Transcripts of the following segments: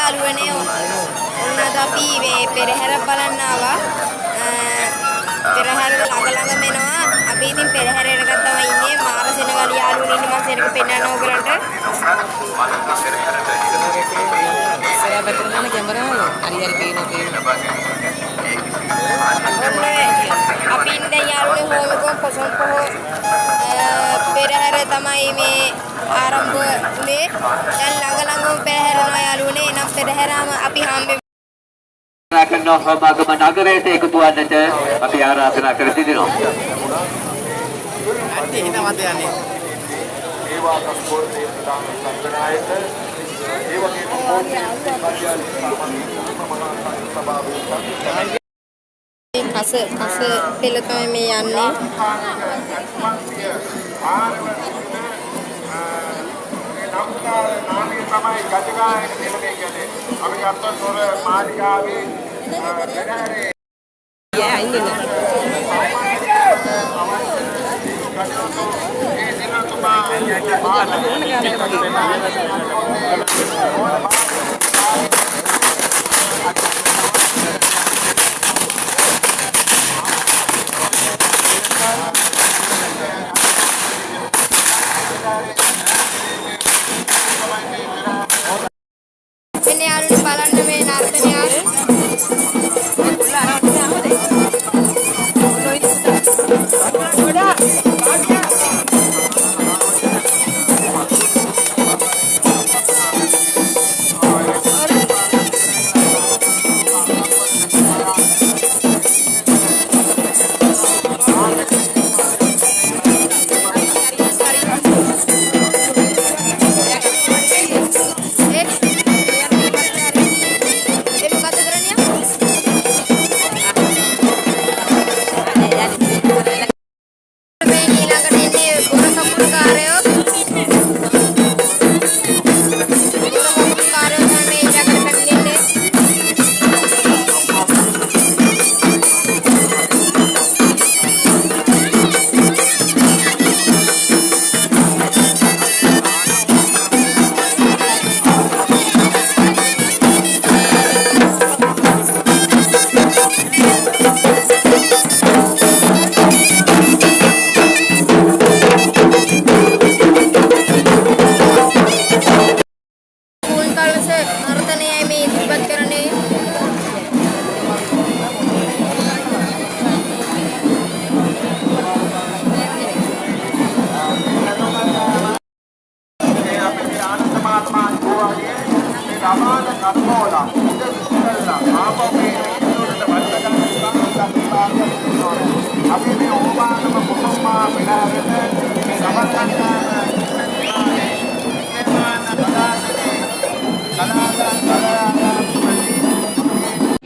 යාළුවනේ ඔන්න අද අපි මේ පෙරහැර බලන්න ආවා. පෙරහැර ළඟම එනවා. අපි ඉතින් පෙරහැරයකට තමයි ඉන්නේ. මාර සෙනගල යාළුවෝ ඉන්නේ. මම සෙනග පෙන්නන්න ඕගලන්ට. saya betul kamera hari-hari pino. අපි ඉන්නේ යාළුවෝ හෝමකෝ පොසොන් පොහෝ පෙරහැර තමයි මේ ආරම්භ වුණේ. දැන් ළඟම පෙරහැර යනවා යාළුවනේ. එනම් පෙරහැරම අපි හම්බෙමු. සමාගම නගරයට එකතු වන්නට අපි ආරාධනා කර සිටිනවා. කස පෙළ තමයි මේ යන්නේ. නාමයේ තමයි ගජගායන නිලමේ කියන්නේ. අපි ගත්තොත් තොර මාලිගාවේ මෙන්න යාළුවනේ බලන්න මේ නර්තනය.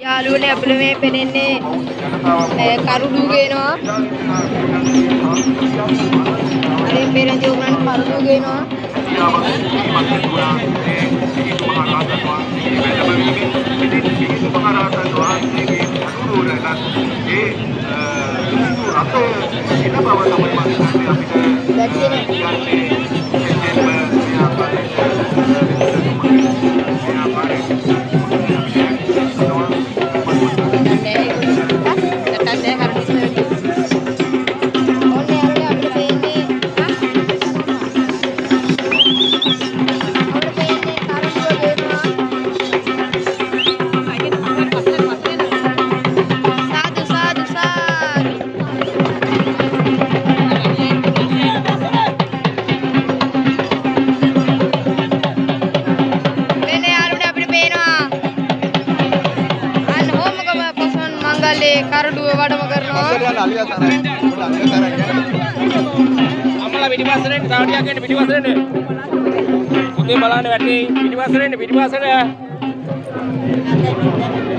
යාළුවනේ අපිට මේ පෙනෙන්නේ කරුඩු ගේනවා. මේ පෙරදී උගන් කරුඩු ගේනවා. කරඩුව වඩම කරනවා. අම්මලා පිටිපස්සට එන්න තව ටිකක් එන්න පිටිපස්සට එන්න. උදේ බලන්න වැටේ පිටිපස්සට එන්න පිටිපස්සට.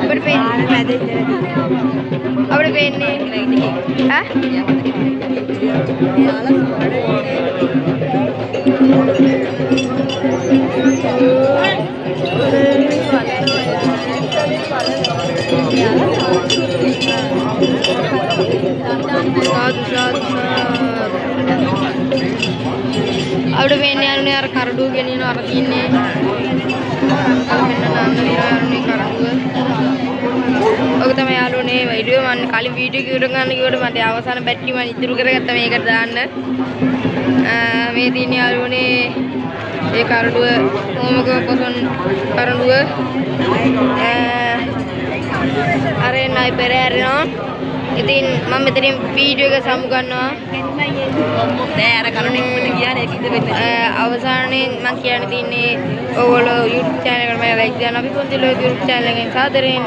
අපිට පේන්නේ මැද ඉඳලා. අපිට පේන්නේ ඈ? അവിടെ വേണ്ടിയാണ് കറടു കെണിയാണ് ഇറക്കിന്നെ ඉරුවේ මම කලින් වීඩියෝ එක ඉවර ගන්න කිව්වට මට අවසාන බැටරි මම ඉතුරු කරගත්තා මේකට දාන්න. මේ තියෙන යාළුවනේ ඒ කරඬුව ඕමක පොසොන් කරඬුව අර එන්නයි පෙරහැරෙනවා. ඉතින් මම මෙතනින් වීඩියෝ එක සමු ගන්නවා. නෑ අර කරුණ ඉක්මනට ගියානේ ඒක ඉඳ වෙන්නේ. අවසානයේ මම කියන්න තියන්නේ ඔයගොල්ලෝ YouTube channel එකට මම like දාන්න අපි පොන්තිලෝ YouTube channel එකෙන් සාදරයෙන්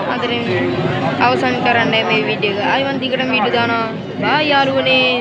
අවසන් කරන්න මේ වීඩියෝ එක. ආයි මම දිගටම වීඩියෝ දානවා. බයි යාළුවනේ.